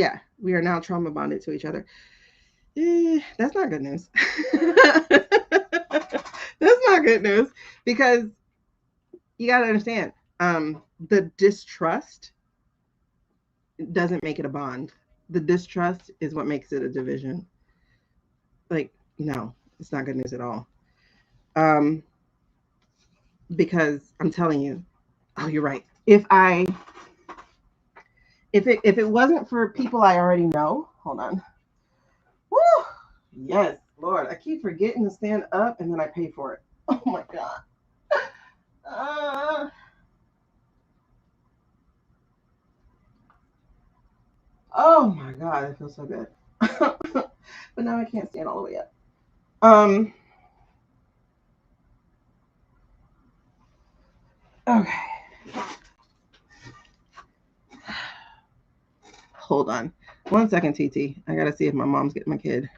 Yeah, we are now trauma bonded to each other. That's not good news. That's not good news because you got to understand the distrust doesn't make it a bond. The distrust is what makes it a division. Like, no, it's not good news at all. Um, because I'm telling you, oh, you're right. If it wasn't for people I already know, hold on. Woo! Yes, Lord, I keep forgetting to stand up and then I pay for it. Oh my God. Uh, oh my God, it feels so good. But now I can't stand all the way up. Um, okay, hold on. 1 second, TT. I gotta see if my mom's getting my kid.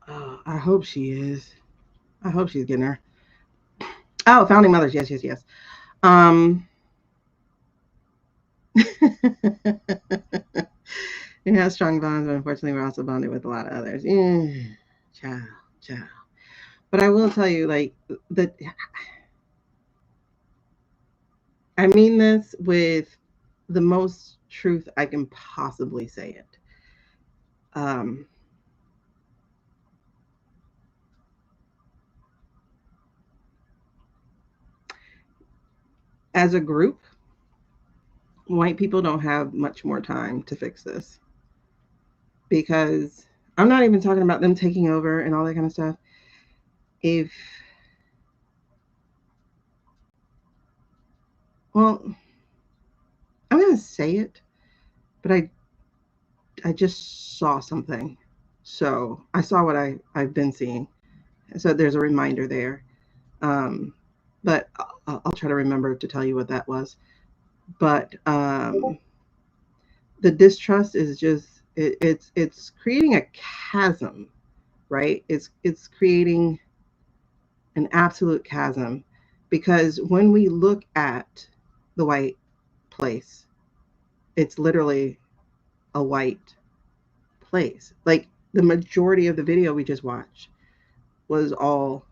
Oh, I hope she is. I hope she's getting her. Oh, founding mothers. Yes, yes, yes. Um, we have strong bonds, but unfortunately, we're also bonded with a lot of others. Child, child. But I will tell you, like, the I mean this with the most truth I can possibly say it. Um, as a group, white people don't have much more time to fix this because I'm not even talking about them taking over and all that kind of stuff. If, well, I'm going to say it, but I just saw something. So I saw what I've been seeing. So there's a reminder there. Um, but I'll try to remember to tell you what that was. But the distrust is just it's creating a chasm, right? It's creating an absolute chasm because when we look at the white place, it's literally a white place. Like the majority of the video we just watched was all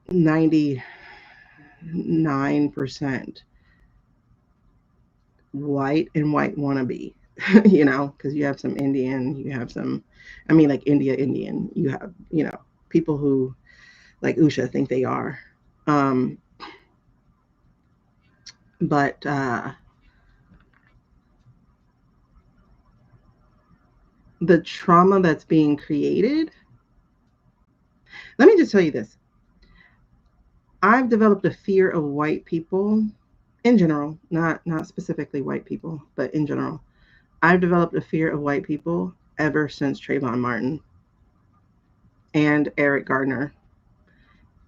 99% white and white wannabe, because you have some Indian, you have some, I mean, like Indian, you have, people who like Usha think they are. Um, but the trauma that's being created, let me just tell you this. I've developed a fear of white people in general, not specifically white people, but in general. I've developed a fear of white people ever since Trayvon Martin and Eric Gardner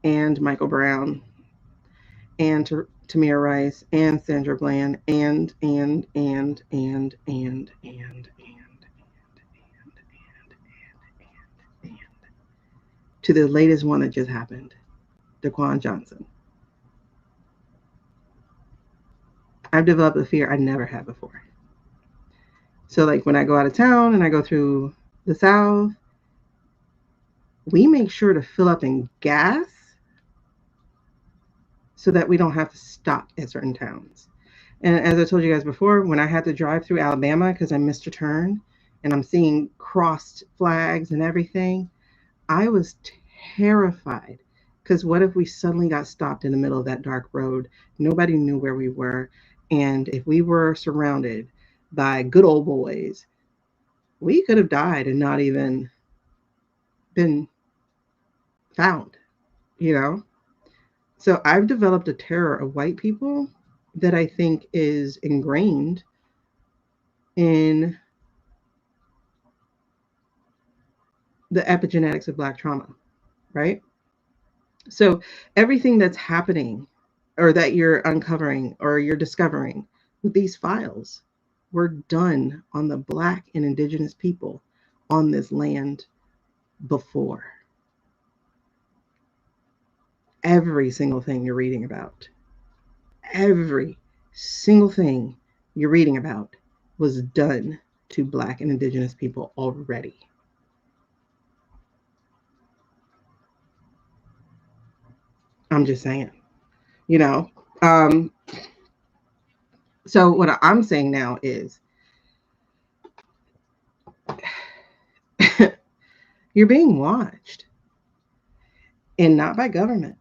and Michael Brown and Tamir Rice and Sandra Bland and to the latest one that just happened, Daquan Johnson. I've developed a fear I never had before. So like when I go out of town and I go through the South, we make sure to fill up in gas so that we don't have to stop at certain towns. And as I told you guys before, when I had to drive through Alabama because I missed a turn and I'm seeing crossed flags and everything, I was terrified because what if we suddenly got stopped in the middle of that dark road? Nobody knew where we were. And if we were surrounded by good old boys, we could have died and not even been found, you know? So I've developed a terror of white people that I think is ingrained in the epigenetics of Black trauma, right? So everything that's happening or that you're uncovering or you're discovering with these files were done on the Black and Indigenous people on this land before. every single thing you're reading about, every single thing you're reading about was done to Black and Indigenous people already. I'm just saying, you know. Um, so what I'm saying now is you're being watched, and not by government.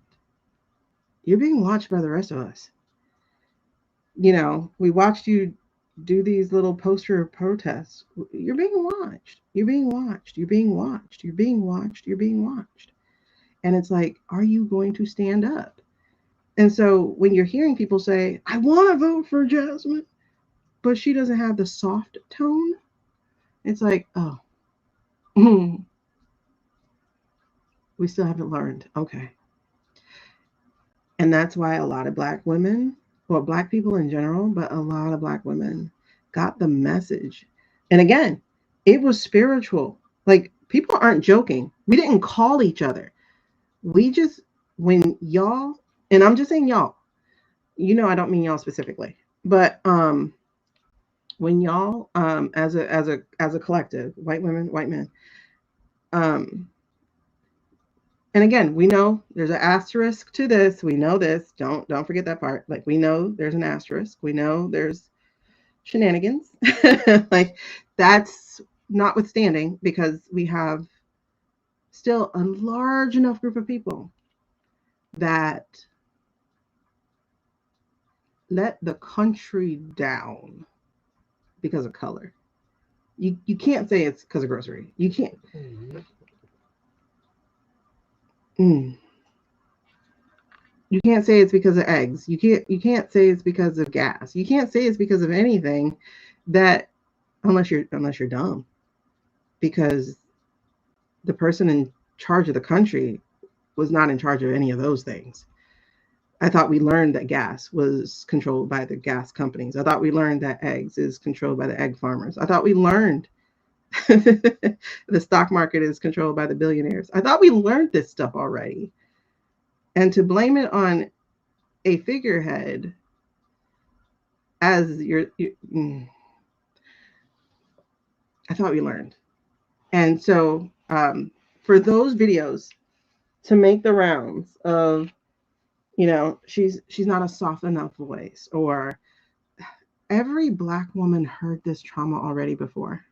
You're being watched by the rest of us. We watched you do these little poster protests. You're being watched. You're being watched. You're being watched. You're being watched. You're being watched. And it's like, are you going to stand up? And so when you're hearing people say, I want to vote for Jasmine, but she doesn't have the soft tone, it's like, oh, we still haven't learned. Okay. And that's why a lot of Black women, well, Black people in general, but a lot of Black women got the message. And again, it was spiritual. Like, people aren't joking. We didn't call each other. We just, when y'all, and I'm just saying y'all, I don't mean y'all specifically, but when y'all, as a collective, white women, white men, um, and again, we know there's an asterisk to this. We know this. Don't forget that part. Like, we know there's an asterisk. We know there's shenanigans. Like, that's notwithstanding, because we have still a large enough group of people that let the country down because of color. You can't say it's because of grocery. You can't. Mm. You can't say it's because of eggs. You can't say it's because of gas. You can't say it's because of anything that, unless you're dumb, because the person in charge of the country was not in charge of any of those things. I thought we learned that gas was controlled by the gas companies. I thought we learned that eggs is controlled by the egg farmers. I thought we learned the stock market is controlled by the billionaires. I thought we learned this stuff already. And to blame it on a figurehead as I thought we learned. And so for those videos to make the rounds of, she's not a soft enough voice, or every Black woman heard this trauma already before.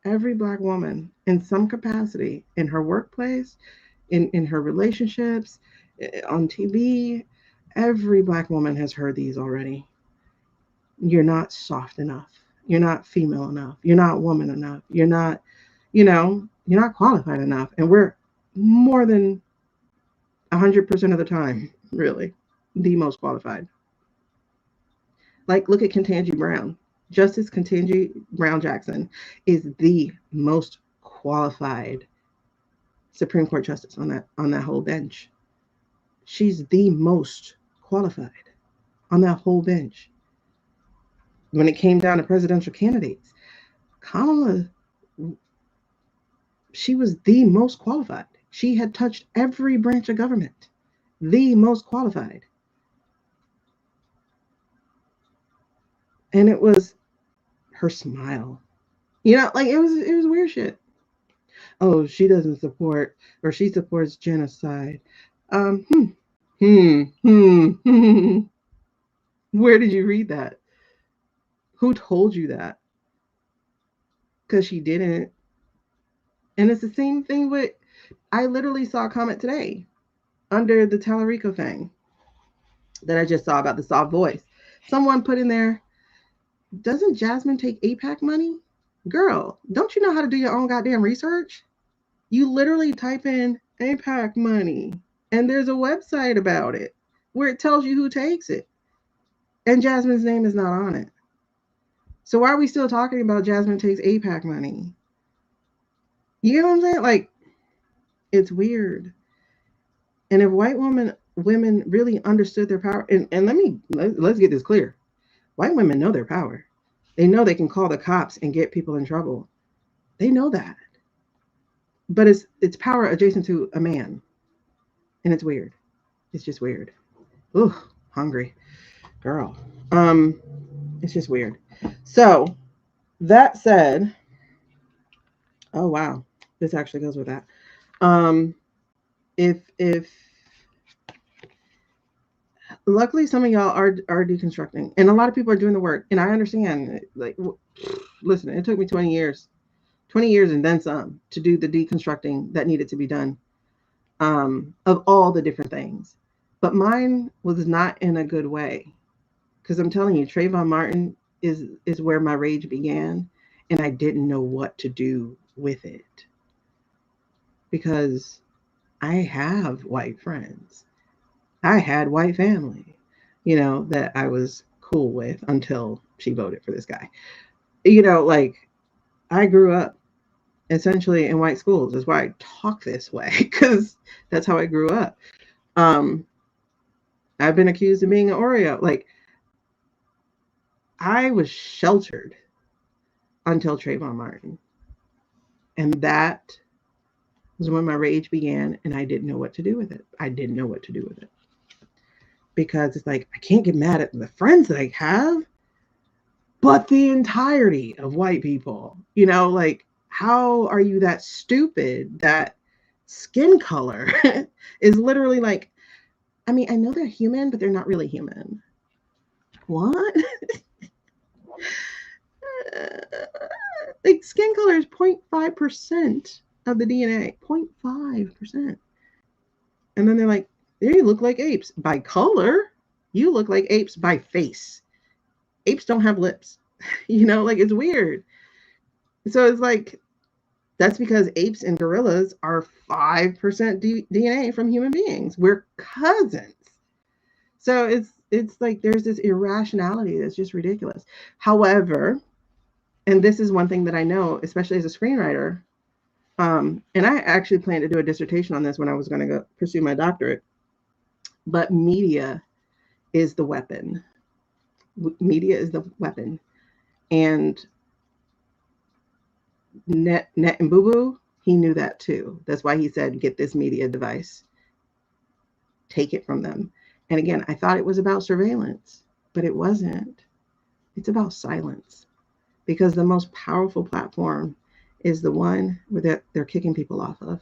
Every Black woman in some capacity, in her workplace, in her relationships, on TV, every Black woman has heard these already. You're not soft enough. You're not female enough. You're not woman enough. You're not qualified enough. And we're more than 100% of the time, really, the most qualified. Like, look at Ketanji Brown. Justice Ketanji Brown Jackson is the most qualified Supreme Court justice on that whole bench. She's the most qualified on that whole bench. When it came down to presidential candidates, Kamala, she was the most qualified. She had touched every branch of government, the most qualified. And it was her smile. Like, it was weird shit. Oh, she doesn't support, or she supports genocide. Um, hmm, hmm. Where did you read that? Who told you that? Because she didn't. And it's the same thing with, I literally saw a comment today under the Tallarico thing that I just saw about the soft voice. Someone put in there, doesn't Jasmine take APAC money? Girl, don't you know how to do your own goddamn research? You literally type in APAC money, and there's a website about it where it tells you who takes it. And Jasmine's name is not on it. So why are we still talking about Jasmine takes APAC money? You know what I'm saying? Like, it's weird. And if white women really understood their power, and let's get this clear. White women know their power. They know they can call the cops and get people in trouble. They know that. But it's power adjacent to a man. And it's weird. It's just weird. Ooh, hungry. Girl. Um, it's just weird. So that said, oh wow, this actually goes with that. Um, if luckily some of y'all are deconstructing, and a lot of people are doing the work, and I understand. Like, listen, it took me 20 years and then some to do the deconstructing that needed to be done, of all the different things. But mine was not in a good way, because I'm telling you, Trayvon Martin is where my rage began, and I didn't know what to do with it because I have white friends. I had white family, that I was cool with until she voted for this guy. Like, I grew up essentially in white schools. That's why I talk this way, because that's how I grew up. Um, I've been accused of being an Oreo. Like, I was sheltered until Trayvon Martin. And that was when my rage began, and I didn't know what to do with it. I didn't know what to do with it. Because it's like, I can't get mad at the friends that I have, but the entirety of white people, like, how are you that stupid that skin color is literally like, I mean, I know they're human, but they're not really human. What? Like, skin color is 0.5% of the DNA. 0.5%. And then they're like, they look like apes. By color, you look like apes by face. Apes don't have lips. Like, it's weird. So it's like, that's because apes and gorillas are 5% DNA from human beings. We're cousins. So it's like there's this irrationality that's just ridiculous. However, and this is one thing that I know, especially as a screenwriter, and I actually planned to do a dissertation on this when I was going to go pursue my doctorate. But media is the weapon. Media is the weapon, and Net and Boo Boo, he knew that too. That's why he said, "Get this media device, take it from them." And again, I thought it was about surveillance, but it wasn't. It's about silence, because the most powerful platform is the one where they're kicking people off of,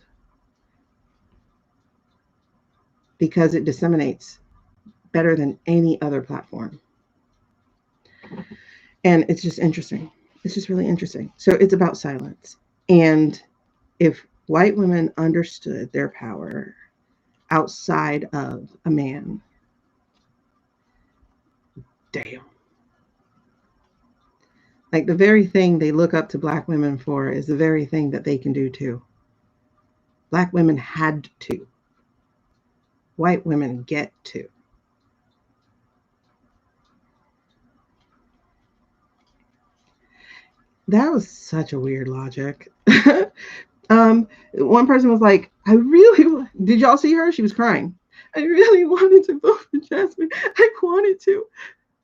because it disseminates better than any other platform. And it's just interesting. It's just really interesting. So it's about silence. And if white women understood their power outside of a man, damn. Like, the very thing they look up to black women for is the very thing that they can do too. Black women had to. White women get to. That was such a weird logic. One person was like, I really, did y'all see her? She was crying. I really wanted to vote for Jasmine. I wanted to,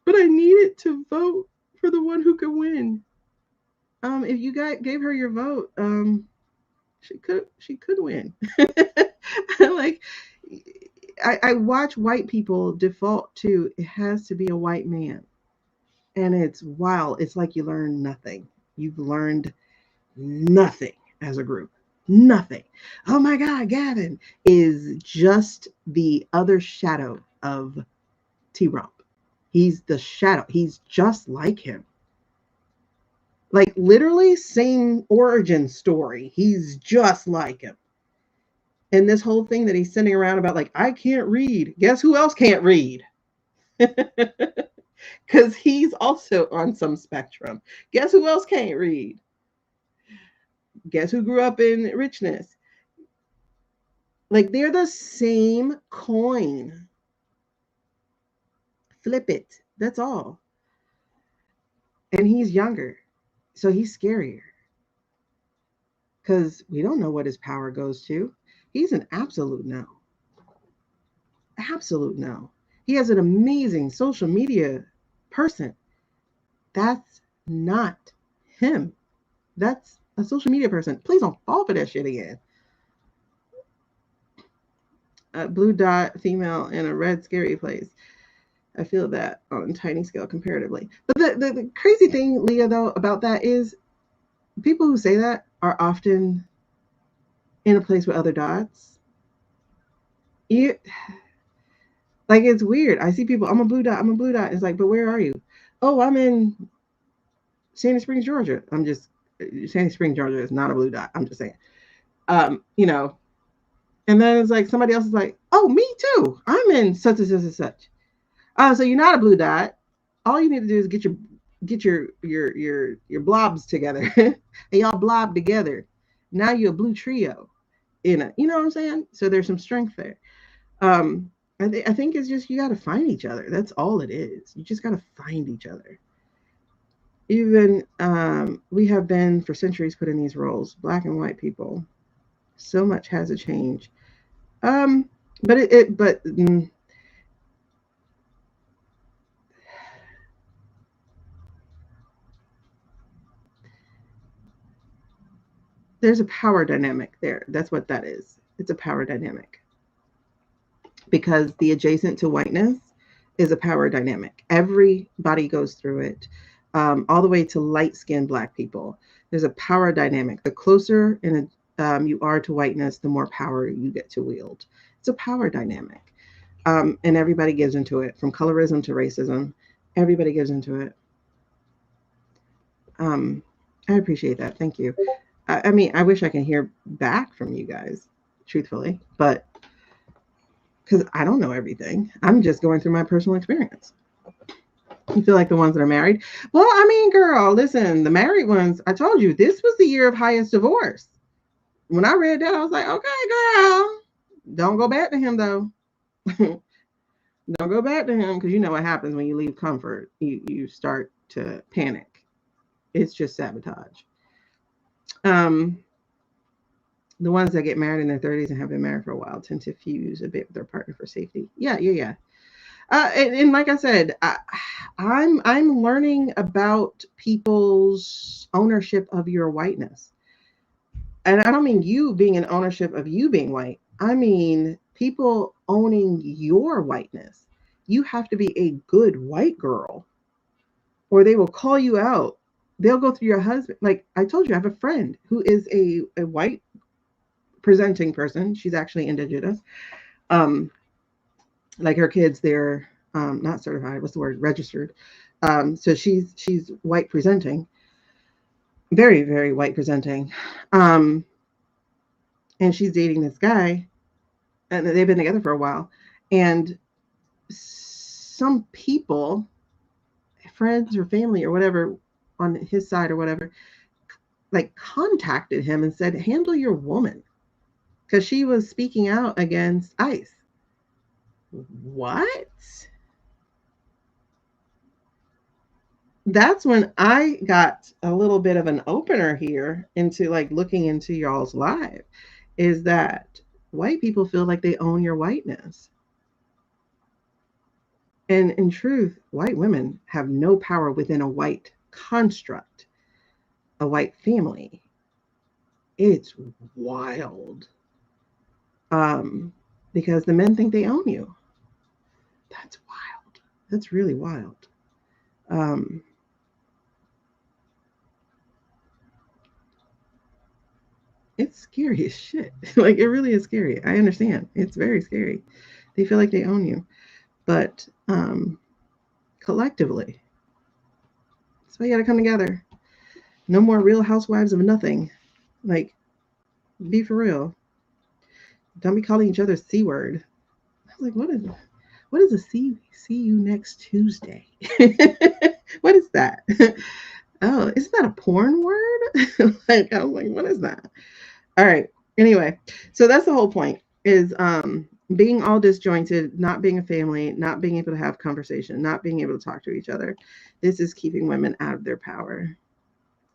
but I needed to vote for the one who could win. If you guys gave her your vote, she could win. Like, I watch white people default to, it has to be a white man, and it's wild. It's like you learn nothing. You've learned nothing as a group. Nothing. Oh my God, Gavin is just the other shadow of T Rump. He's the shadow. He's just like him. Like, literally, same origin story. He's just like him. And this whole thing that he's sending around about, like, I can't read. Guess who else can't read? Because he's also on some spectrum. Guess who else can't read? Guess who grew up in richness? Like, they're the same coin. Flip it. That's all. And he's younger. So he's scarier. Because we don't know what his power goes to. He's an absolute no. Absolute no. He has an amazing social media person. That's not him. That's a social media person. Please don't fall for that shit again. A blue dot female in a red scary place. I feel that on a tiny scale comparatively. But the crazy thing, Leah, though, about that is people who say that are often in a place with other dots. You, like, it's weird. I see people, I'm a blue dot, I'm a blue dot. It's like, but where are you? Oh, I'm in Sandy Springs, Georgia. I'm just, Sandy Springs, Georgia is not a blue dot. I'm just saying. You know, and then it's like somebody else is like, oh, me too. I'm in such and such and such. So you're not a blue dot. All you need to do is get your blobs together, and y'all blob together. Now you're a blue trio in a, you know what I'm saying? So there's some strength there. Um, I think it's just you got to find each other. That's all it is. You just got to find each other. Even we have been for centuries put in these roles, black and white people. So much has to change. Um, but there's a power dynamic there. That's what that is. It's a power dynamic because the adjacent to whiteness is a power dynamic. Everybody goes through it, all the way to light skinned black people. There's a power dynamic. The closer you are to whiteness, the more power you get to wield. It's a power dynamic. And everybody gives into it, from colorism to racism. Everybody gives into it. Um, I appreciate that. Thank you. I mean, I wish I can hear back from you guys, truthfully, but because I don't know everything. I'm just going through my personal experience. You feel like the ones that are married? Well, I mean, girl, listen, the married ones, I told you, this was the year of highest divorce. When I read that, I was like, okay, girl, don't go back to him, though. Don't go back to him because you know what happens when you leave comfort. You start to panic. It's just sabotage. Um, the ones that get married in their 30s and have been married for a while tend to fuse a bit with their partner for safety. Yeah. And like I said, I'm learning about people's ownership of your whiteness, and I don't mean you being in ownership of you being white. I mean people owning your whiteness. You have to be a good white girl, or they will call you out. They'll go through your husband. Like I told you, I have a friend who is a white presenting person. She's actually indigenous. Um, like her kids, they're not certified. What's the word? Registered. So she's white presenting, very very white presenting, um, and she's dating this guy, and they've been together for a while. And some people, friends or family or whatever, on his side or whatever, like contacted him and said, "Handle your woman," because she was speaking out against ICE. What? That's when I got a little bit of an opener here into like looking into y'all's life, is that white people feel like they own your whiteness. And in truth, white women have no power within a white construct, a white family. It's wild. Um, because the men think they own you. That's wild. That's really wild. Um, it's scary as shit. Like it really is scary. I understand. It's very scary. They feel like they own you. But collectively, that's why you gotta come together. No more real housewives of nothing. Like, be for real. Don't be calling each other C word. I was like, what is a see you next Tuesday? What is that? Oh, isn't that a porn word? Like I was like, what is that? All right. Anyway, so that's the whole point is being all disjointed, not being a family, not being able to have conversation, not being able to talk to each other. This is keeping women out of their power.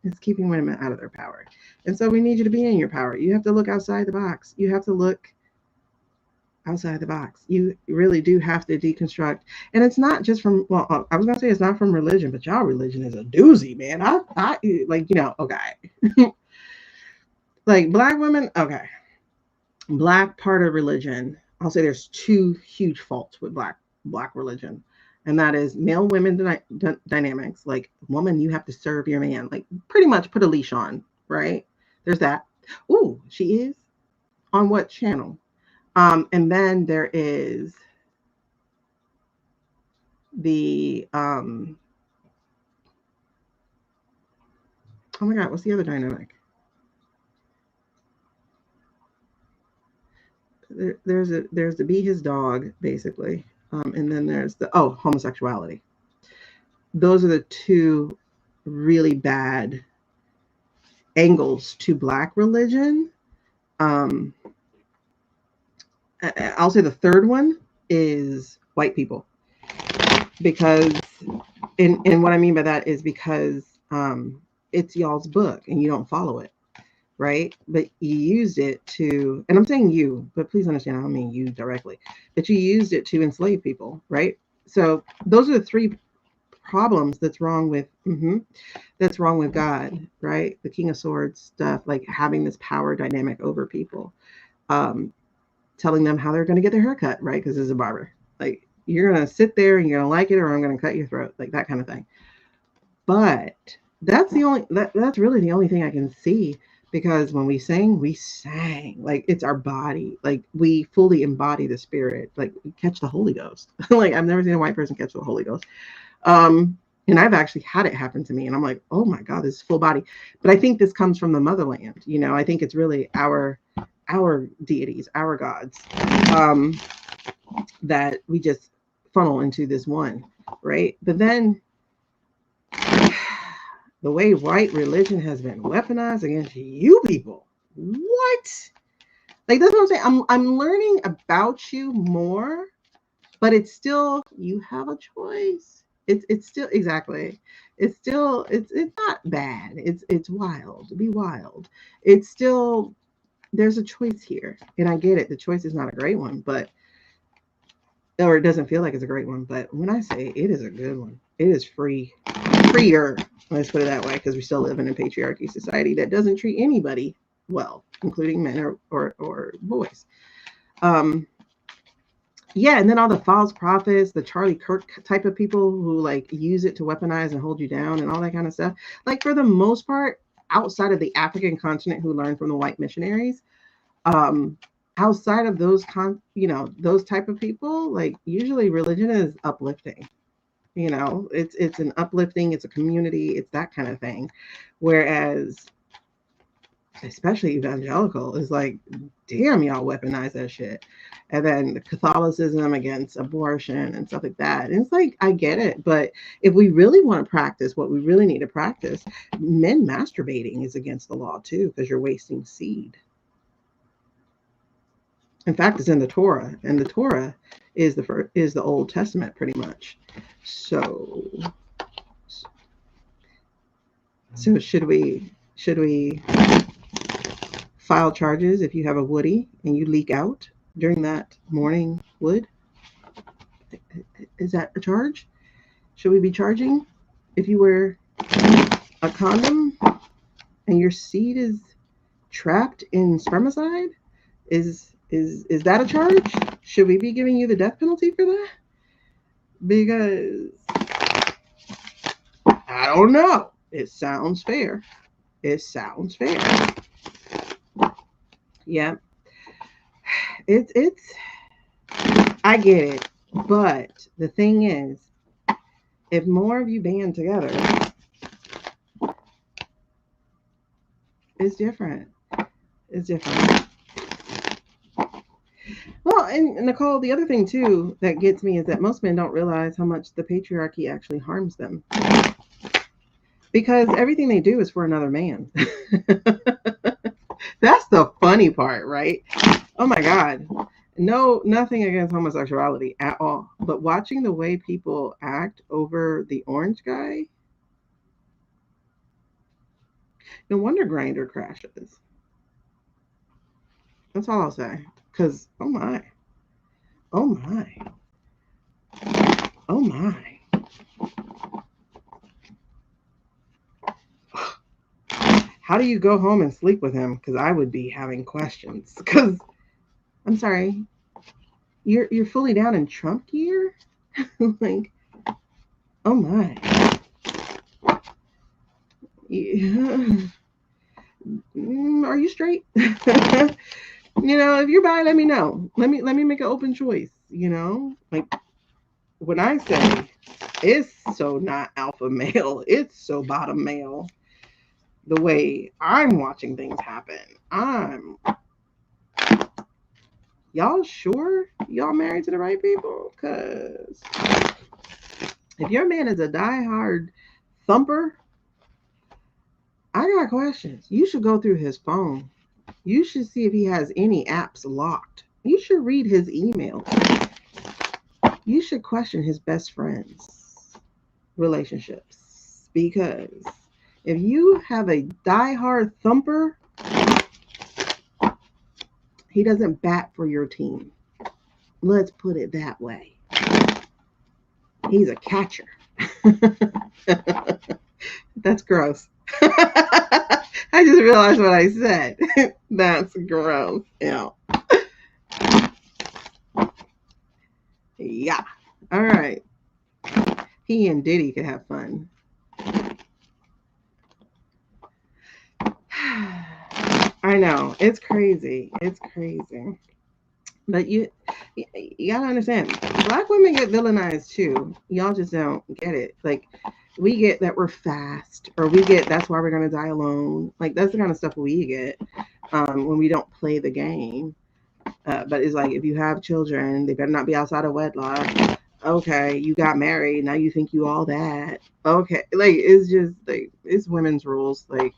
It's keeping women out of their power. And so we need you to be in your power. You have to look outside the box. You have to look outside the box. You really do have to deconstruct. And it's not just from, well, I was going to say it's not from religion, but y'all religion is a doozy, man. I like, okay. Like black women, okay. Black part of religion. I'll say there's two huge faults with black religion, and that is male women dynamics. Like, woman, you have to serve your man, like pretty much put a leash on, right? There's that. Ooh, she is on what channel? And then there is the oh my god, what's the other dynamic? There's the be his dog basically, and then there's the homosexuality. Those are the two really bad angles to black religion. Um, I'll say the third one is white people, because and what I mean by that is because it's y'all's book and you don't follow it, right? But you used it to, and I'm saying you, but please understand, I don't mean you directly, but you used it to enslave people, right? So those are the three problems that's wrong with God, right? The King of Swords stuff, like having this power dynamic over people, um, telling them how they're going to get their hair cut, right? Because it's a barber. Like, you're going to sit there and you're going to like it, or I'm going to cut your throat, like that kind of thing. But that's really the only thing I can see, because when we sang like it's our body, like we fully embody the spirit, like we catch the Holy Ghost. Like, I've never seen a white person catch the Holy Ghost. And I've actually had it happen to me, and I'm like, oh my god, this is full body. But I think this comes from the motherland, I think it's really our deities, our gods, um that we just funnel into this one, right? But then the way white religion has been weaponized against you people. What? Like, that's what I'm saying. I'm learning about you more, but it's still, you have a choice. It's still, exactly. It's not bad. It's wild. Be wild. It's still, there's a choice here. And I get it. The choice is not a great one, but or it doesn't feel like it's a great one. But when I say it is a good one, it is freer. Let's put it that way, because we still live in a patriarchy society that doesn't treat anybody well, including men or boys. Um, yeah, and then all the false prophets, the Charlie Kirk type of people who like use it to weaponize and hold you down and all that kind of stuff. Like, for the most part, outside of the African continent who learned from the white missionaries, um, outside of those type of people, like, usually religion is uplifting. It's an uplifting, it's a community, it's that kind of thing. Whereas, especially evangelical, is like, damn, y'all weaponize that shit. And then Catholicism against abortion and stuff like that. And it's like, I get it, but if we really want to practice what we really need to practice, men masturbating is against the law too, because you're wasting seed. In fact, it's in the Torah, and the Torah is the Old Testament pretty much. So should we file charges if you have a woody and you leak out during that morning wood? Is that a charge? Should we be charging if you wear a condom and your seed is trapped in spermicide? Is that a charge? Should we be giving you the death penalty for that? Because I don't know. It sounds fair. Yeah. It's I get it. But the thing is, if more of you band together, it's different. It's different. Well, and Nicole, the other thing too that gets me is that most men don't realize how much the patriarchy actually harms them. Because everything they do is for another man. That's the funny part, right? Oh my God. No, nothing against homosexuality at all. But watching the way people act over the orange guy, no wonder Grindr crashes. That's all I'll say. Because, oh my. Oh my. Oh my. How do you go home and sleep with him? Because I would be having questions. Because, I'm sorry. You're fully down in Trump gear? Like, oh my. Yeah. Are you straight? If you're bi, let me know. Let me make an open choice. Like when I say it's so not alpha male, it's so bottom male. The way I'm watching things happen, y'all sure y'all married to the right people? Cause if your man is a diehard thumper, I got questions. You should go through his phone. You should see if he has any apps locked. You should read his emails. You should question his best friends' relationships. Because if you have a diehard thumper, he doesn't bat for your team. Let's put it that way. He's a catcher. That's gross. I just realized what I said. That's gross. Yeah. Yeah. All right. He and Diddy could have fun. I know. It's crazy. It's crazy. But you gotta understand, Black women get villainized too. Y'all just don't get it. Like, we get that we're fast, or we get that's why we're gonna die alone. Like, that's the kind of stuff we get when we don't play the game. But it's like, if you have children, they better not be outside of wedlock. Okay, you got married, now you think you all that. Okay, like, it's just like, it's women's rules. Like,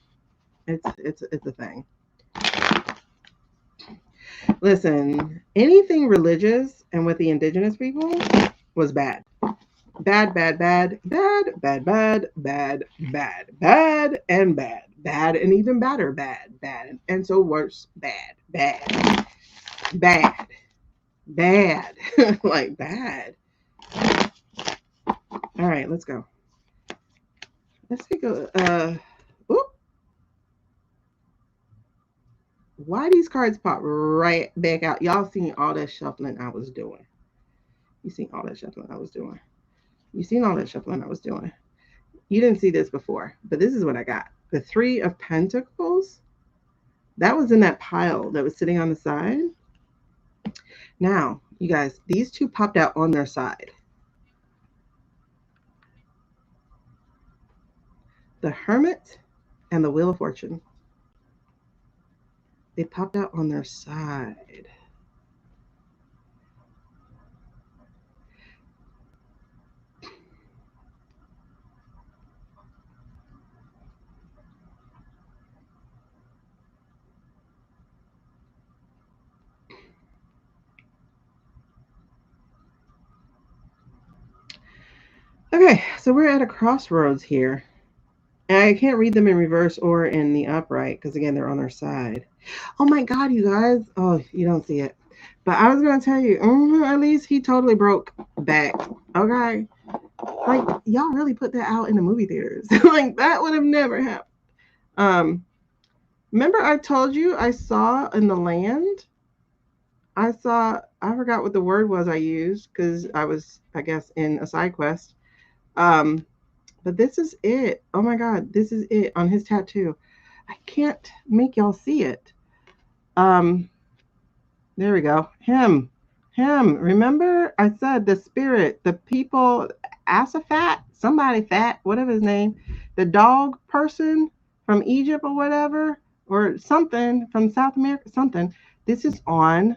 it's a thing. Listen, anything religious and with the indigenous people was bad. Bad, bad, bad, bad, bad, bad, bad, bad, bad, and bad. Bad and even badder, bad, bad, and so worse, bad, bad, bad, bad, like bad. All right, let's go. Let's take a, why these cards pop right back out? Y'all seen all that shuffling I was doing. You seen all that shuffling I was doing. You seen all that shuffling I was doing. You didn't see this before, but this is what I got. The 3 of Pentacles. That was in that pile that was sitting on the side. Now, you guys, these 2 popped out on their side. The Hermit and the Wheel of Fortune. They popped out on their side. Okay, so we're at a crossroads here. And I can't read them in reverse or in the upright because, again, they're on their side. Oh, my God, you guys. Oh, you don't see it. But I was going to tell you, at least he totally broke back. Okay? Like, y'all really put that out in the movie theaters. Like, that would have never happened. Remember I told you I saw in the land? I forgot what the word was I used because I was, I guess, in a side quest. But this is it. Oh my God, this is it on his tattoo. I can't make y'all see it. There we go. Him. Remember I said the spirit, the people, Asaphat, somebody fat, whatever his name, the dog person from Egypt or whatever, or something from South America, something. This is on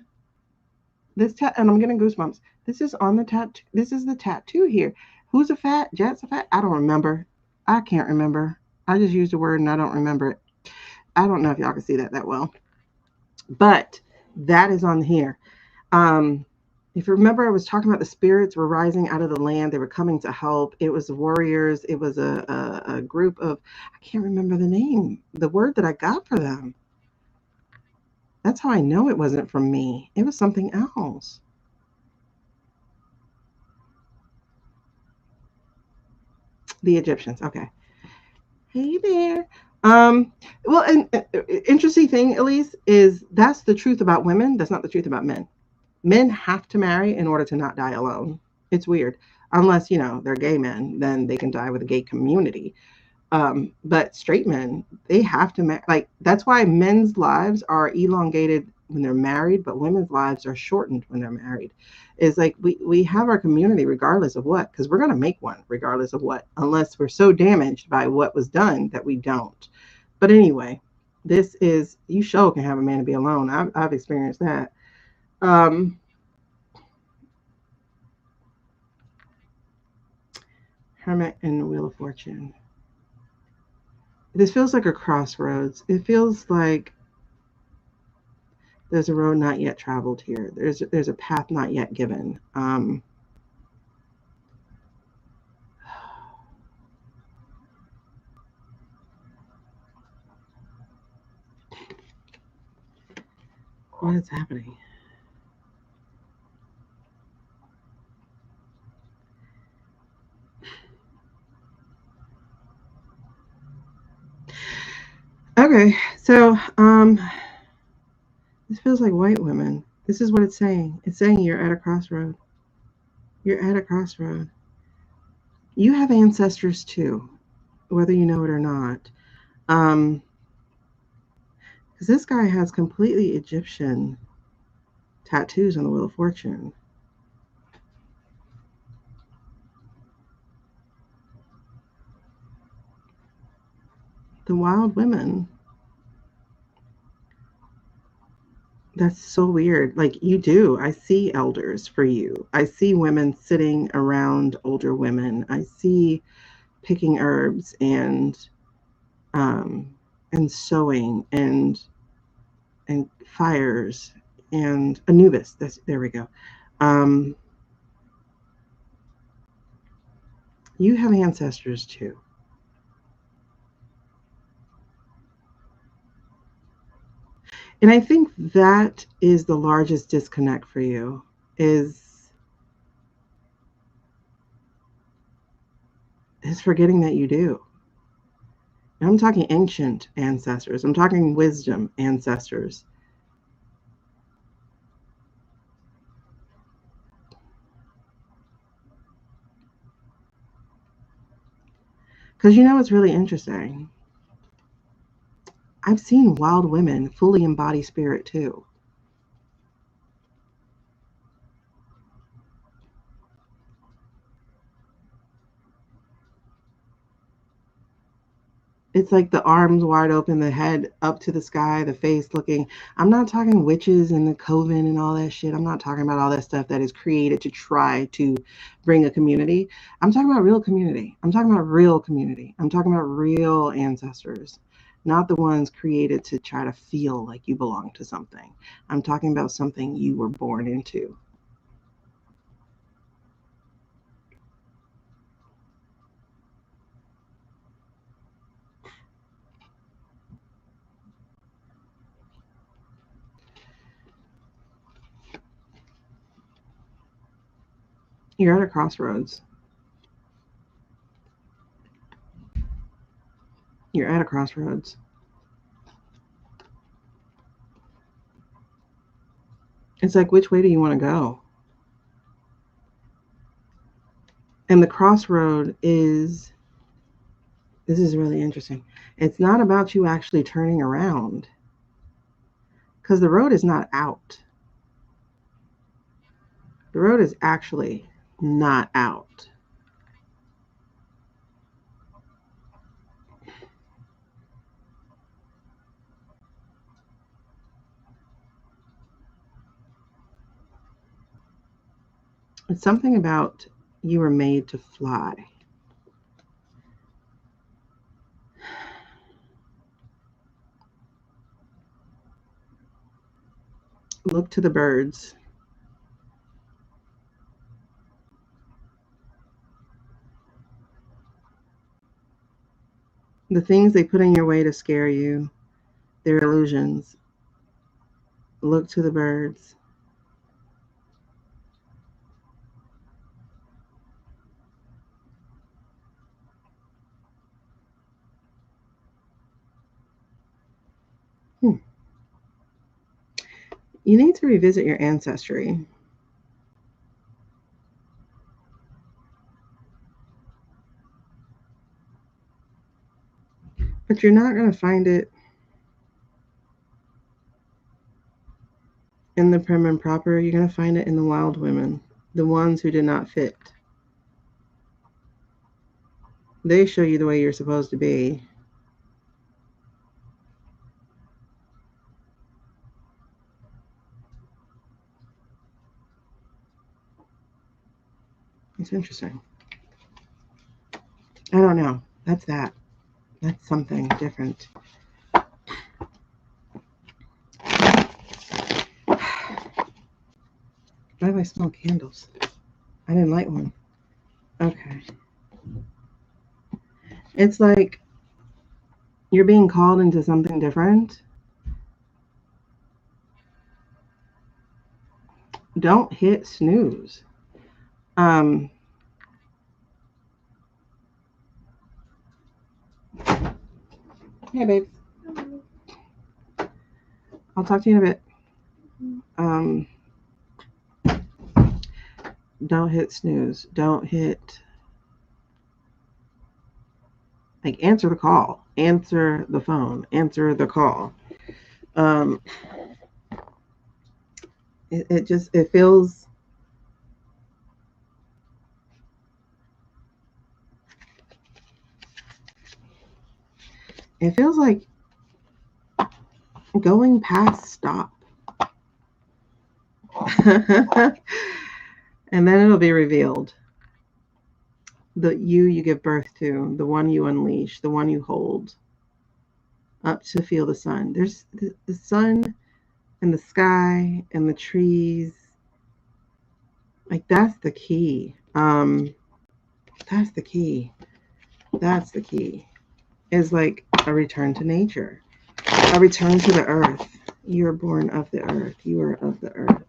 this and I'm getting goosebumps. This is on the tattoo. This is the tattoo here. Who's a fat? Jet's a fat? I don't remember. I can't remember. I just used a word and I don't remember it. I don't know if y'all can see that well. But that is on here. If you remember, I was talking about the spirits were rising out of the land. They were coming to help. It was the warriors. It was a group of, I can't remember the name, the word that I got for them. That's how I know it wasn't from me. It was something else. The Egyptians. Okay. Hey there. Well, an interesting thing, Elise, is that's the truth about women. That's not the truth about men. Men have to marry in order to not die alone. It's weird. Unless, they're gay men, then they can die with a gay community. But straight men, they have to like, that's why men's lives are elongated when they're married, but women's lives are shortened when they're married. Is like we have our community regardless of what, because we're going to make one regardless of what, unless we're so damaged by what was done that we don't. But anyway, this is, you sure can have a man to be alone. I've experienced that. um Hermit and the Wheel of Fortune. This feels like a crossroads. It feels like there's a road not yet traveled here. There's a path not yet given. What is happening? Okay, so this feels like white women. This is what it's saying. It's saying you're at a crossroad. You're at a crossroad. You have ancestors too, whether you know it or not. Because this guy has completely Egyptian tattoos on the Wheel of Fortune. The wild women. That's so weird. Like, you do. I see elders for you. I see women sitting around older women. I see picking herbs um and sewing and fires and Anubis. That's, there we go. Um you have ancestors too. And I think that is the largest disconnect for you, is forgetting that you do. And I'm talking ancient ancestors. I'm talking wisdom ancestors. Because you know what's really interesting? I've seen wild women fully embody spirit too. It's like the arms wide open, the head up to the sky, the face looking. I'm not talking witches and the coven and all that shit. I'm not talking about all that stuff that is created to try to bring a community. I'm talking about real community. I'm talking about real community. I'm talking about real ancestors, not the ones created to try to feel like you belong to something. I'm talking about something you were born into. You're at a crossroads. You're at a crossroads. It's like, which way do you want to go? And the crossroad is, this is really interesting. It's not about you actually turning around, because the road is not out. The road is actually not out. It's something about you were made to fly. Look to the birds. The things they put in your way to scare you, they're illusions. Look to the birds. Hmm. You need to revisit your ancestry. But you're not going to find it in the prim and proper. You're going to find it in the wild women, the ones who did not fit. They show you the way you're supposed to be. It's interesting. I don't know. That's that. That's something different. Why do I smell candles? I didn't light one. Okay. It's like you're being called into something different. Don't hit snooze. Hey, babe. I'll talk to you in a bit. Don't hit snooze. Don't hit. Like, answer the call. Answer the phone. Answer the call. It feels. It feels like going past stop. And then it'll be revealed. The you give birth to, the one you unleash, the one you hold up to feel the sun. There's the sun and the sky and the trees. Like, that's the key. That's the key. That's the key. Is like a return to nature, a return to the earth. You're born of the earth. You are of the earth.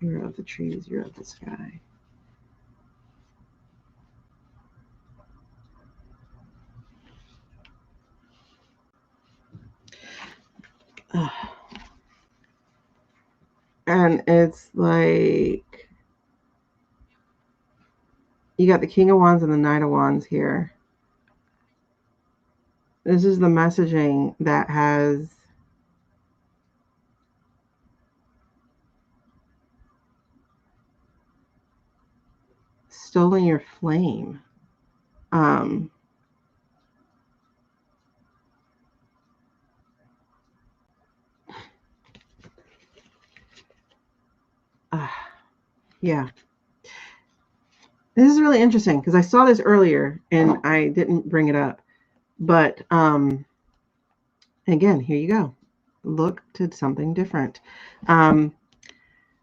You're of the trees. You're of the sky. And it's like you got the King of Wands and the Knight of Wands here. This is the messaging that has stolen your flame. Yeah. This is really interesting because I saw this earlier and I didn't bring it up. But again, here you go. Look to something different.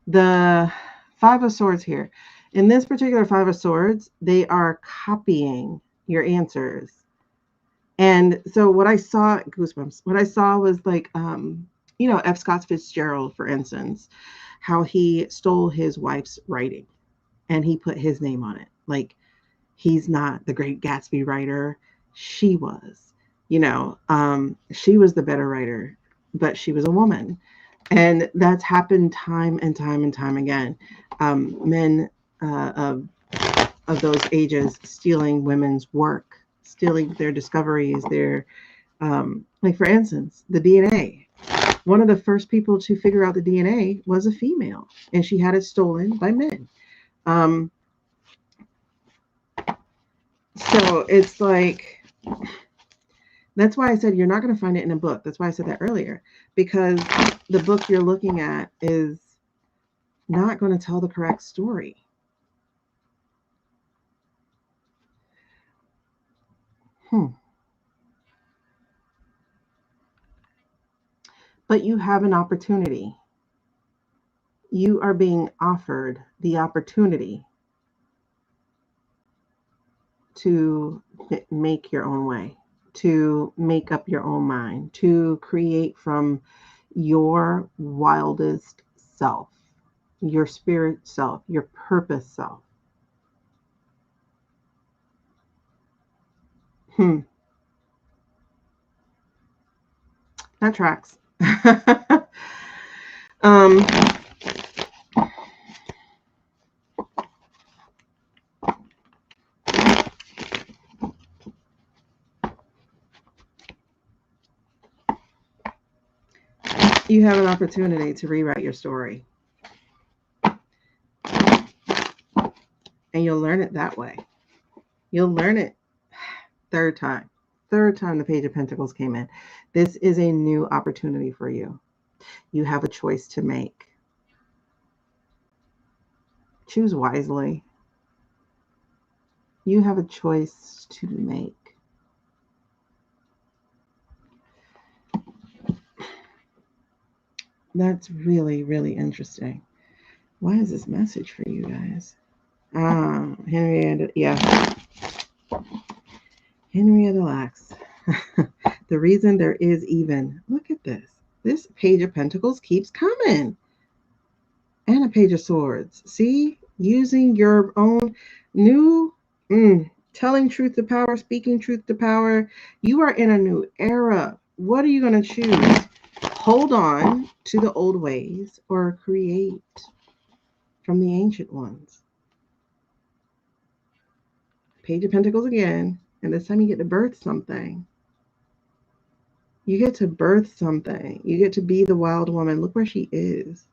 The Five of Swords here. In this particular Five of Swords, they are copying your answers. And so what I saw, goosebumps, what I saw was like, F. Scott Fitzgerald, for instance, how he stole his wife's writing and he put his name on it. Like, he's not the Great Gatsby writer. She was, she was the better writer, but she was a woman. And that's happened time and time and time again. Men of those ages stealing women's work, stealing their discoveries, their, like, for instance, the DNA. One of the first people to figure out the DNA was a female, and she had it stolen by men. So it's like, that's why I said you're not going to find it in a book. That's why I said that earlier, because the book you're looking at is not going to tell the correct story. But you have an opportunity. You are being offered the opportunity to make your own way, to make up your own mind, to create from your wildest self, your spirit self, your purpose self. That tracks. um, you have an opportunity to rewrite your story, and you'll learn it that way. You'll learn it third time. Third time the Page of Pentacles came in. This is a new opportunity for you. You have a choice to make. Choose wisely. You have a choice to make. That's really, really interesting. Why is this message for you guys? Henrietta, yeah. Henrietta Lacks. The reason there is even, look at this. This Page of Pentacles keeps coming. And a Page of Swords. See? Using your own new, telling truth to power, speaking truth to power. You are in a new era. What are you going to choose? Hold on to the old ways or create from the ancient ones? Page of Pentacles again. And this time you get to birth something. You get to birth something. You get to be the wild woman. Look where she is.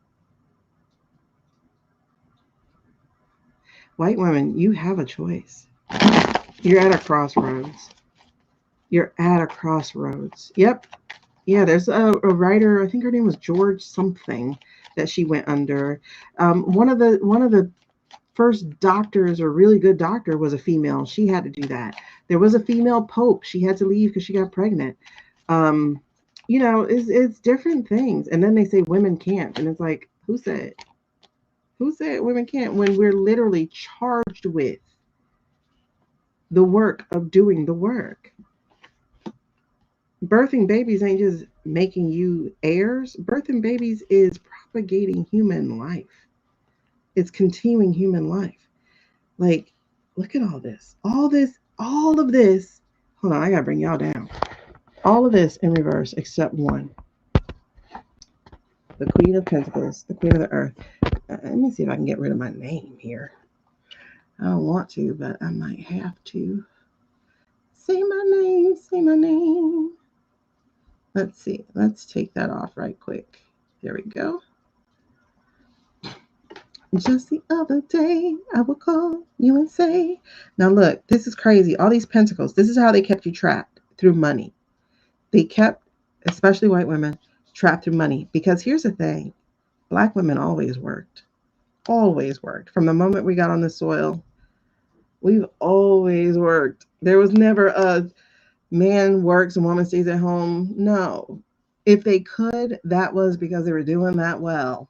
White women, you have a choice. You're at a crossroads. You're at a crossroads. Yep. Yeah, there's a writer, I think her name was George something, that she went under. One of the first doctors, or really good doctor, was a female. She had to do that. There was a female pope. She had to leave because she got pregnant. It's different things. And then they say women can't. And it's like, who said? Who said women can't, when we're literally charged with the work of doing the work? Birthing babies ain't just making you heirs. Birthing babies is propagating human life. It's continuing human life. Like, look at all this. All of this. Hold on, I gotta bring y'all down. All of this in reverse except one. The Queen of Pentacles, the Queen of the Earth. Let me see if I can get rid of my name here. I don't want to, but I might have to. Say my name, say my name. Let's see. Let's take that off right quick. There we go. Just the other day, I will call you and say, now look, this is crazy. All these pentacles, this is how they kept you trapped, through money. They kept, especially white women, trapped through money. Because here's the thing, Black women always worked. Always worked. From the moment we got on the soil, we've always worked. There was never a man works and woman stays at home. No. If they could, that was because they were doing that well.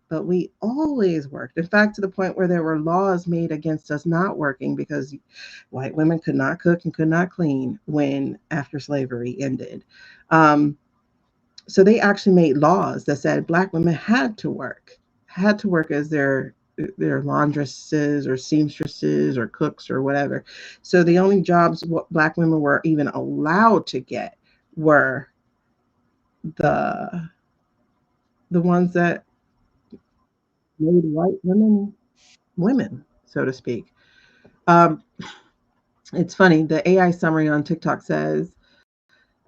But we always worked. In fact, to the point where there were laws made against us not working because white women could not cook and could not clean when after slavery ended. So they actually made laws that said Black women had to work as their laundresses or seamstresses or cooks or whatever. So the only jobs Black women were even allowed to get were the ones that made white women, so to speak. It's funny. The AI summary on TikTok says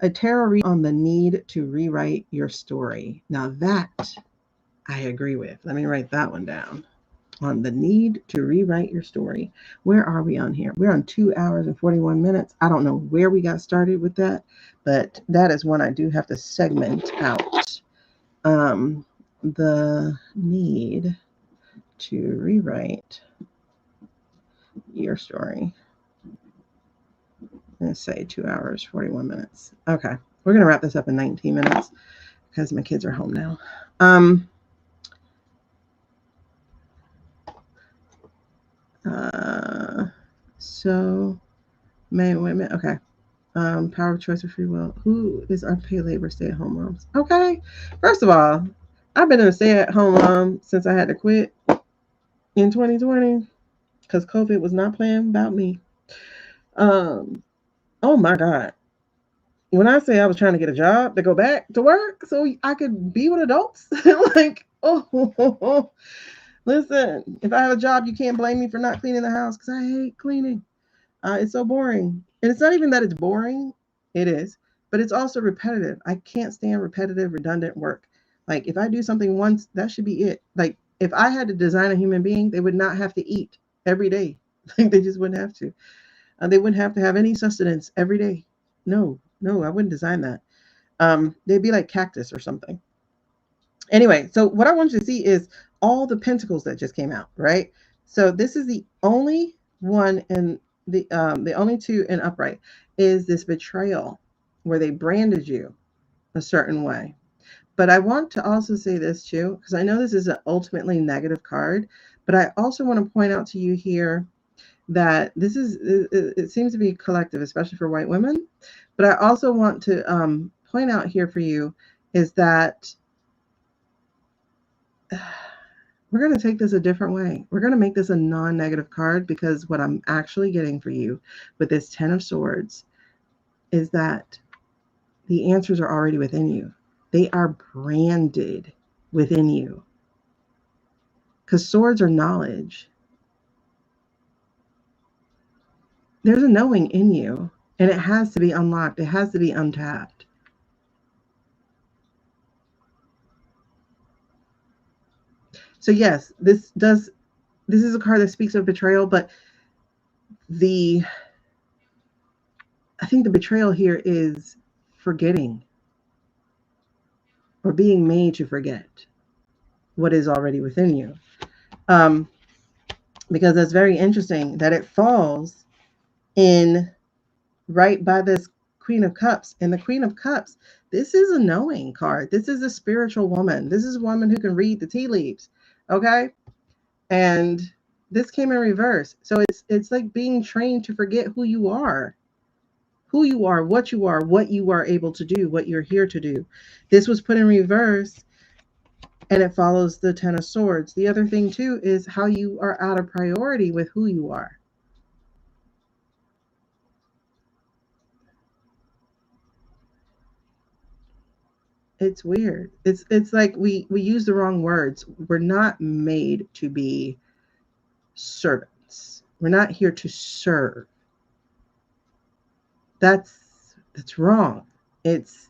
a tarot read on the need to rewrite your story. Now that I agree with. Let me write that one down. On the need to rewrite your story. Where are we on here? We're on 2 hours and 41 minutes. I don't know where we got started with that, but that is one I do have to segment out. The need to rewrite your story. Let's say 2 hours, 41 minutes. Okay. We're going to wrap this up in 19 minutes because my kids are home now. So, men, women, okay. Power of choice or free will. Who is unpaid labor, stay-at-home moms? Okay. First of all, I've been a stay-at-home mom since I had to quit in 2020 because COVID was not playing about me. Oh my God. When I say I was trying to get a job to go back to work so I could be with adults, like, oh, listen, if I have a job, you can't blame me for not cleaning the house because I hate cleaning. It's so boring. And it's not even that it's boring, it is, but it's also repetitive. I can't stand repetitive, redundant work. Like, if I do something once, that should be it. Like, if I had to design a human being, they would not have to eat every day. Like, they just wouldn't have to. They wouldn't have to have any sustenance every day. No, no, I wouldn't design that. They'd be like cactus or something. Anyway, so what I want you to see is all the pentacles that just came out, right? So this is the only one in the only two in upright is this betrayal where they branded you a certain way. But I want to also say this too, because I know this is an ultimately negative card, but I also want to point out to you here that this is it seems to be collective, especially for white women. But I also want to point out here for you is that we're going to take this a different way. We're going to make this a non-negative card because what I'm actually getting for you with this 10 of swords is that the answers are already within you. They are branded within you because swords are knowledge. There's a knowing in you and it has to be unlocked. It has to be untapped. So yes, this is a card that speaks of betrayal, but the I think the betrayal here is forgetting or being made to forget what is already within you. Um, because that's very interesting that it falls in right by this Queen of Cups. And the Queen of Cups, this is a knowing card. This is a spiritual woman. This is a woman who can read the tea leaves. Okay. And this came in reverse. So it's like being trained to forget who you are, what you are able to do, what you're here to do. This was put in reverse and it follows the 10 of swords. The other thing too is how you are out of priority with who you are. It's weird. It's like we use the wrong words. We're not made to be servants. We're not here to serve. That's that's wrong. It's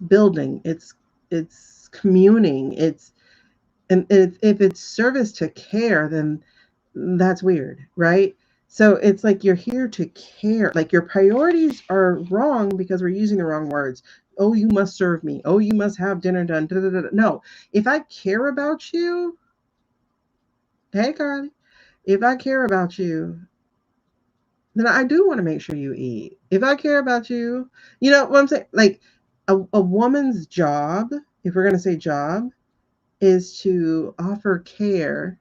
building. It's communing. It's and if it's service to care, then that's weird, right? So it's like you're here to care. Like your priorities are wrong because we're using the wrong words. Oh, you must serve me. Oh, you must have dinner done. Da, da, da, da. No, if I care about you, hey, Carly, if I care about you, then I do want to make sure you eat. If I care about you, you know what I'm saying? Like a woman's job, if we're going to say job, is to offer care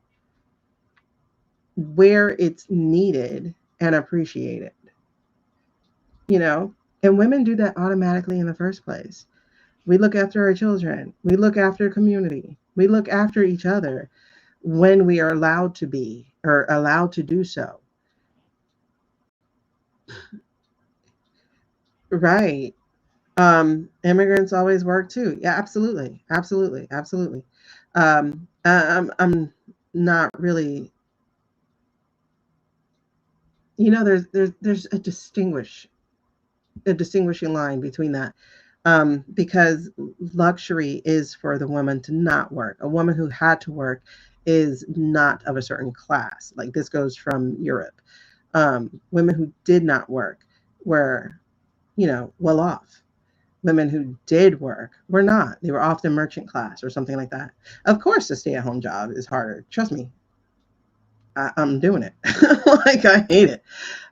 where it's needed and appreciated, you know? And women do that automatically in the first place. We look after our children, we look after community, we look after each other when we are allowed to be or allowed to do so. Right. Immigrants always work too. Yeah, absolutely. Absolutely. Absolutely. I'm not really, there's a distinguishing line between that. Because luxury is for the woman to not work. A woman who had to work is not of a certain class. Like this goes from Europe. Women who did not work were, well off. Women who did work were not. They were often merchant class or something like that. Of course, a stay-at-home job is harder. Trust me, I'm doing it. Like I hate it.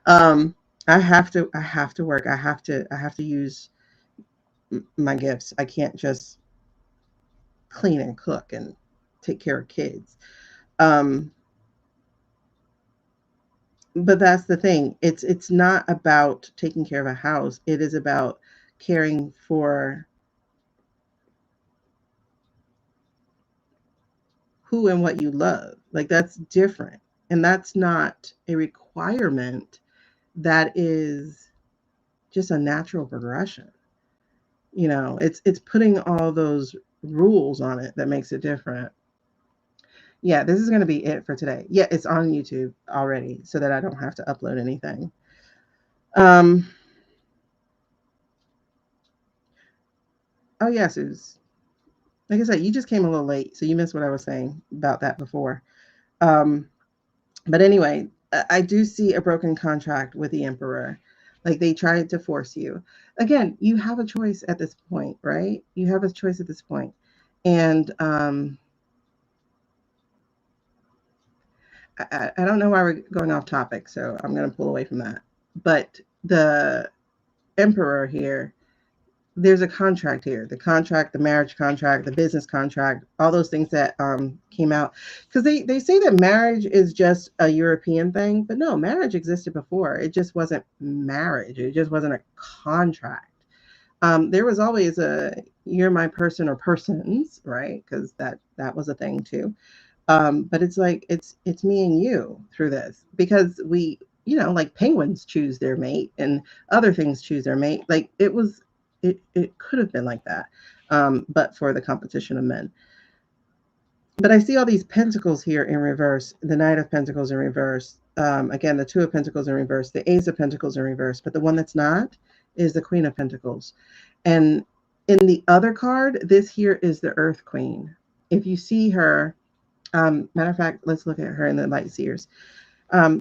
Um, I have to. I have to work. I have to use my gifts. I can't just clean and cook and take care of kids. Um, but that's the thing. It's not about taking care of a house. It is about caring for who and what you love. Like that's different. And that's not a requirement. That is just a natural progression. It's putting all those rules on it that makes it different. Yeah, this is going to be it for today. Yeah, it's on YouTube already so that I don't have to upload anything. Um, oh, yeah, Suze. Like I said, you just came a little late, so you missed what I was saying about that before. Um, but anyway, I do see a broken contract with the Emperor. Like they tried to force you. Again, you have a choice at this point, right? You have a choice at this point. And I don't know why we're going off topic, so I'm going to pull away from that. But the Emperor here, there's a contract here, the contract, the marriage contract, the business contract, all those things that came out, because they say that marriage is just a European thing, but no, marriage existed before. It just wasn't marriage, it just wasn't a contract. There was always a you're my person or persons, right? Because that was a thing too. But it's like it's me and you through this, because we, like penguins choose their mate and other things choose their mate. Like it could have been like that, but for the competition of men. But I see all these pentacles here in reverse, the Knight of Pentacles in reverse, again the Two of Pentacles in reverse, the Ace of Pentacles in reverse, but the one that's not is the Queen of Pentacles. And in the other card, this here is the Earth Queen. If you see her, matter of fact, let's look at her in the Light Seers.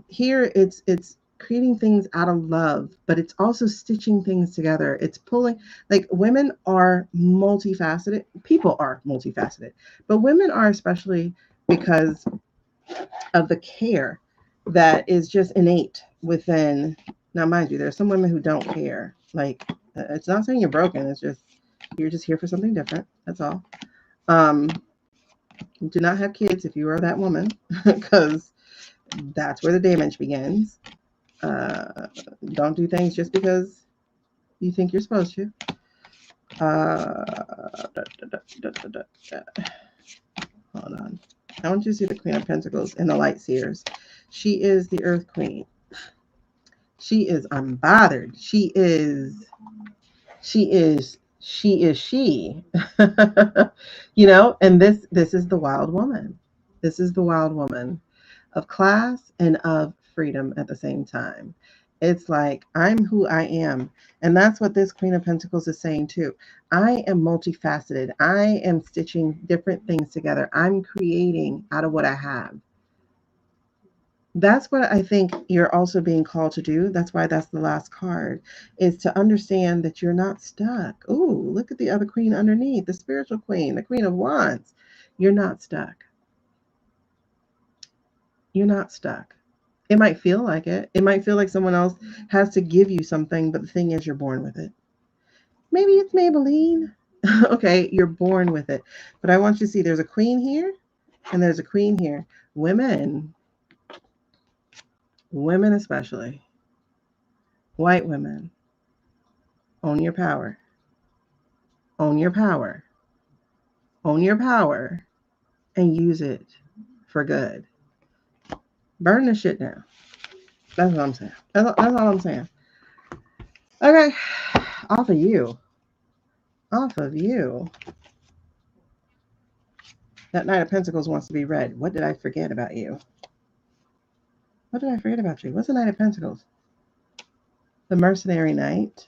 Here, it's creating things out of love, but it's also stitching things together. It's pulling, like women are multifaceted. People are multifaceted, but women are especially because of the care that is just innate within. Now, mind you, there's some women who don't care. Like, it's not saying you're broken. It's just you're just here for something different. That's all. Um, do not have kids if you are that woman, because that's where the damage begins. Don't do things just because you think you're supposed to. Uh, Hold on. I want you to see the Queen of Pentacles in the Light Seers. She is the Earth Queen. She is unbothered. She is she. And this is the wild woman. This is the wild woman of class and of freedom at the same time. It's like, I'm who I am. And that's what this Queen of Pentacles is saying too. I am multifaceted. I am stitching different things together. I'm creating out of what I have. That's what I think you're also being called to do. That's why that's the last card, is to understand that you're not stuck. Ooh, look at the other queen underneath, the spiritual queen, the Queen of Wands. You're not stuck. You're not stuck. It might feel like it. It might feel like someone else has to give you something, but the thing is, you're born with it. Maybe it's Maybelline. Okay, you're born with it. But I want you to see there's a queen here and there's a queen here. Women especially, white women, own your power. Own your power. Own your power and use it for good. Burn the shit down. That's what I'm saying. That's all I'm saying. Okay, off of you. Off of you. That Knight of Pentacles wants to be read. What did I forget about you? What did I forget about you? What's the Knight of Pentacles? The Mercenary Knight.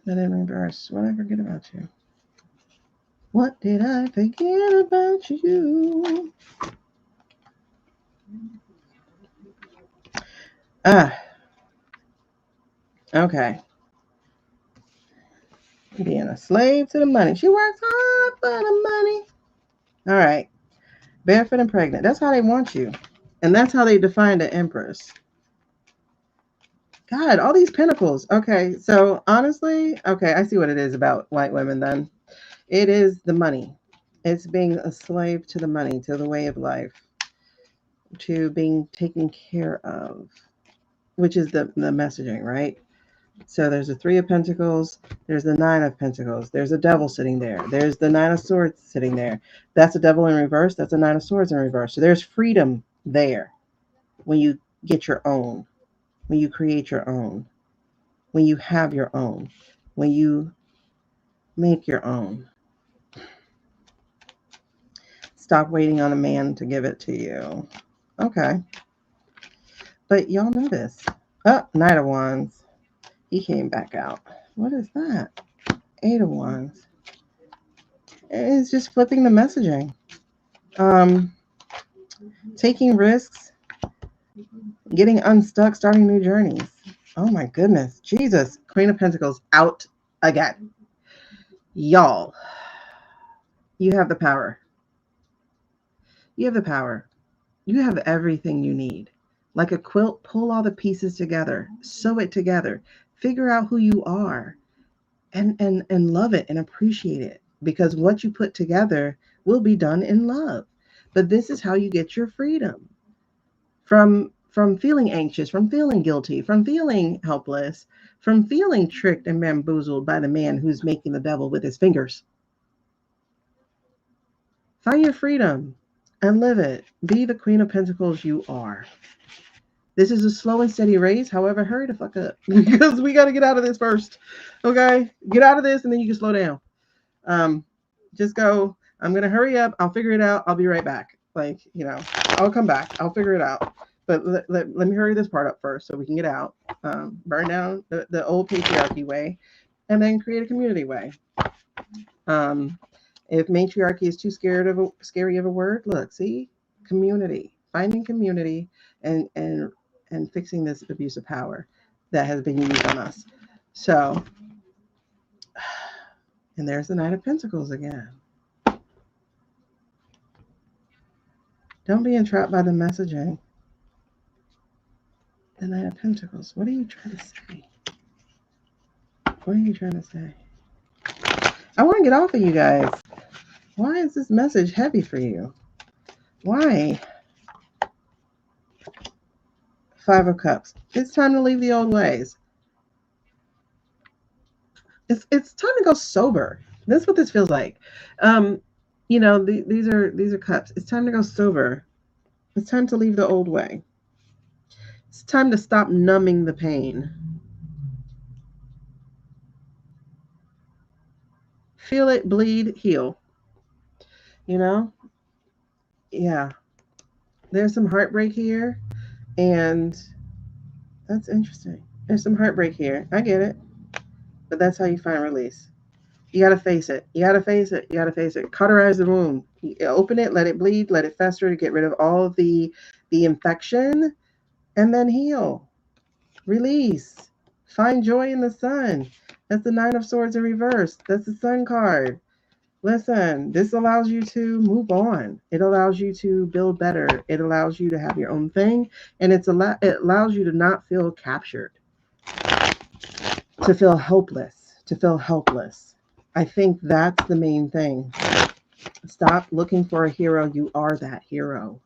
Then in reverse. What did I forget about you? What did I forget about you? Okay. Being a slave to the money. She works hard for the money. All right. Barefoot and pregnant. That's how they want you. And that's how they define the Empress. God, all these pentacles. Okay, so honestly, okay, I see what it is about white women then. It is the money. It's being a slave to the money, to the way of life, to being taken care of, which is the messaging, right? So there's the Three of Pentacles. There's the Nine of Pentacles. There's a devil sitting there. There's the Nine of Swords sitting there. That's a devil in reverse. That's a Nine of Swords in reverse. So there's freedom there when you get your own, when you create your own, when you have your own, when you make your own. Stop waiting on a man to give it to you. Okay. But y'all know this. Oh, Knight of Wands. He came back out. What is that? Eight of Wands. It's just flipping the messaging. Taking risks, getting unstuck, starting new journeys. Oh my goodness. Jesus. Queen of Pentacles out again. Y'all, you have the power. You have the power. You have everything you need. Like a quilt, pull all the pieces together, sew it together, figure out who you are, and love it and appreciate it. Because what you put together will be done in love. But this is how you get your freedom from feeling anxious, from feeling guilty, from feeling helpless, from feeling tricked and bamboozled by the man who's making the devil with his fingers. Find your freedom and live it. Be the Queen of Pentacles you are. This is a slow and steady race. However, hurry the fuck up because we got to get out of this first. Okay? Get out of this and then you can slow down. Just go, I'm going to hurry up. I'll figure it out. I'll be right back. Like, I'll come back. I'll figure it out. But let me hurry this part up first so we can get out. Burn down the old patriarchy way and then create a community way. If matriarchy is too scary of a word, look, see, community, finding community and fixing this abuse of power that has been used on us. So, and there's the Knight of Pentacles again. Don't be entrapped by the messaging. The Knight of Pentacles. What are you trying to say? What are you trying to say? I want to get off of you guys. Why is this message heavy for you? Why? Five of Cups. It's time to leave the old ways. It's time to go sober. That's what this feels like. These are cups. It's time to go sober. It's time to leave the old way. It's time to stop numbing the pain. Feel it, bleed, heal. Yeah. There's some heartbreak here, and that's interesting. There's some heartbreak here. I get it. But that's how you find release. You got to face it. You got to face it. You got to face it. Cauterize the wound. Open it, let it bleed, let it fester to get rid of all of the infection, and then heal. Release. Find joy in the sun. That's the Nine of Swords in reverse. That's the Sun card. Listen, this allows you to move on. It allows you to build better. It allows you to have your own thing. And it allows you to not feel captured, to feel hopeless, to feel helpless. I think that's the main thing. Stop looking for a hero. You are that hero.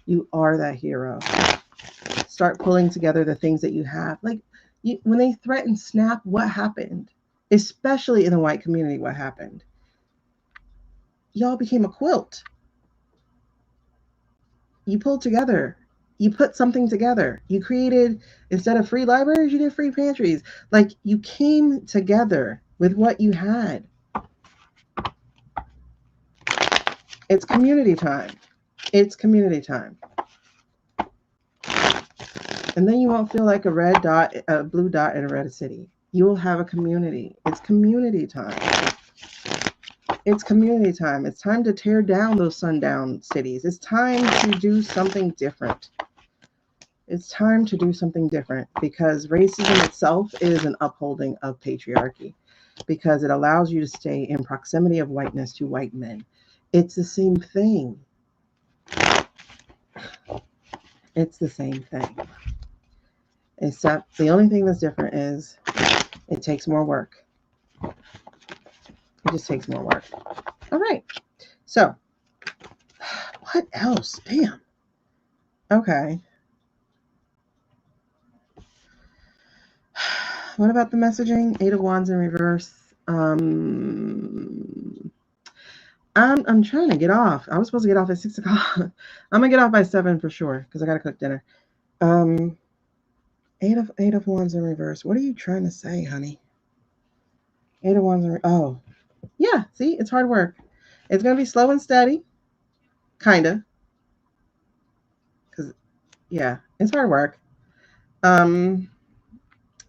You are that hero. Start pulling together the things that you have. Like when they threatened SNAP, what happened? Especially in the white community, what happened? Y'all became a quilt. You pulled together. You put something together. You created, instead of free libraries, you did free pantries. Like you came together with what you had. It's community time. It's community time. And then you won't feel like a red dot, a blue dot in a red city. You will have a community. It's community time. It's community time. It's time to tear down those sundown cities. It's time to do something different. It's time to do something different because racism itself is an upholding of patriarchy because it allows you to stay in proximity of whiteness to white men. It's the same thing. It's the same thing. Except the only thing that's different is it takes more work. It just takes more work. All right. So, what else? Damn. Okay. What about the messaging? 8 of Wands in reverse. I'm trying to get off. I was supposed to get off at 6 o'clock. I'm gonna get off by 7 for sure because I gotta cook dinner. Eight of Wands in reverse. What are you trying to say, honey? 8 of Wands in oh, yeah. See, it's hard work. It's gonna be slow and steady, kinda. Cause yeah, it's hard work.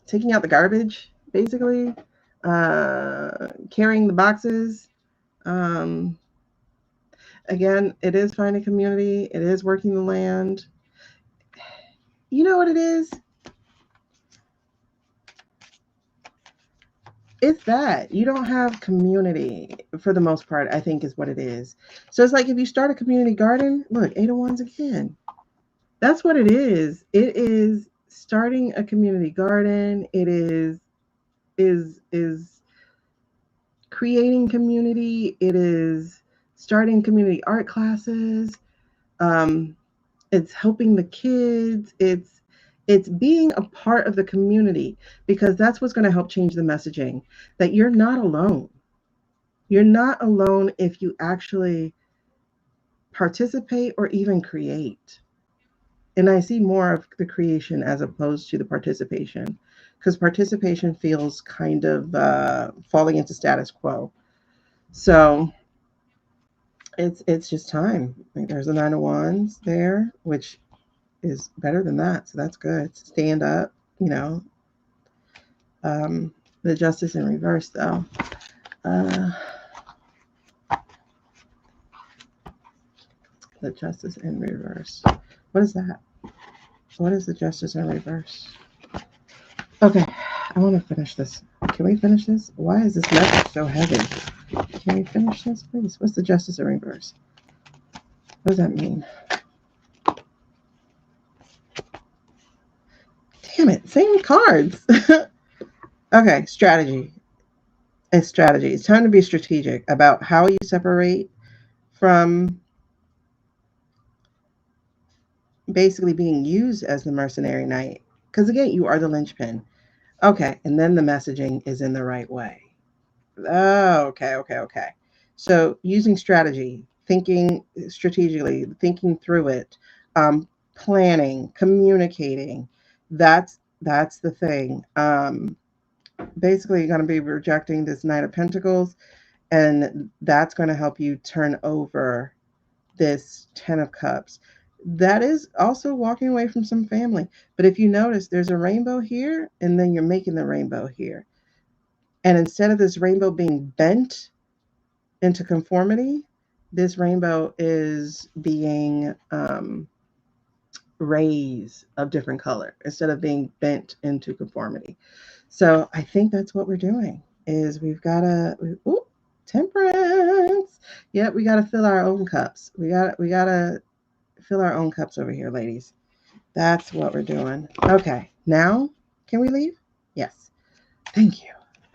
Taking out the garbage, basically. Carrying the boxes. Um, Again, it is finding community. It is working the land. You know what it is? It's that you don't have community for the most part, I think is what it is. So it's like if you start a community garden, look, 8 of Wands again. That's what it is. It is starting a community garden. It is creating community. It is starting community art classes. Um, it's helping the kids. It's being a part of the community because that's what's going to help change the messaging that you're not alone. You're not alone if you actually participate or even create. And I see more of the creation as opposed to the participation because participation feels kind of falling into status quo. So it's just time. Like there's a 9 of Wands there, which is better than that. So that's good. Stand up, you know. The Justice in reverse, though. The Justice in reverse. What is that? What is the Justice in reverse? Okay, I want to finish this. Can we finish this? Why is this message so heavy? Can we finish this, please? What's the Justice in reverse? What does that mean? Damn it, same cards. Okay, strategy. It's strategy. It's time to be strategic about how you separate from basically being used as the mercenary knight. Because again, you are the linchpin. Okay, and then the messaging is in the right way. Oh, okay. So using strategy, thinking strategically, thinking through it, planning, communicating. That's the thing. Basically, you're going to be rejecting this Knight of Pentacles, and that's going to help you turn over this 10 of Cups. That is also walking away from some family. But if you notice, there's a rainbow here, and then you're making the rainbow here. And instead of this rainbow being bent into conformity, this rainbow is being rays of different color instead of being bent into conformity. So I think that's what we're doing is we've got to, temperance. Yep, we got to fill our own cups. We got to fill our own cups over here, ladies. That's what we're doing. Okay, now can we leave? Yes. Thank you.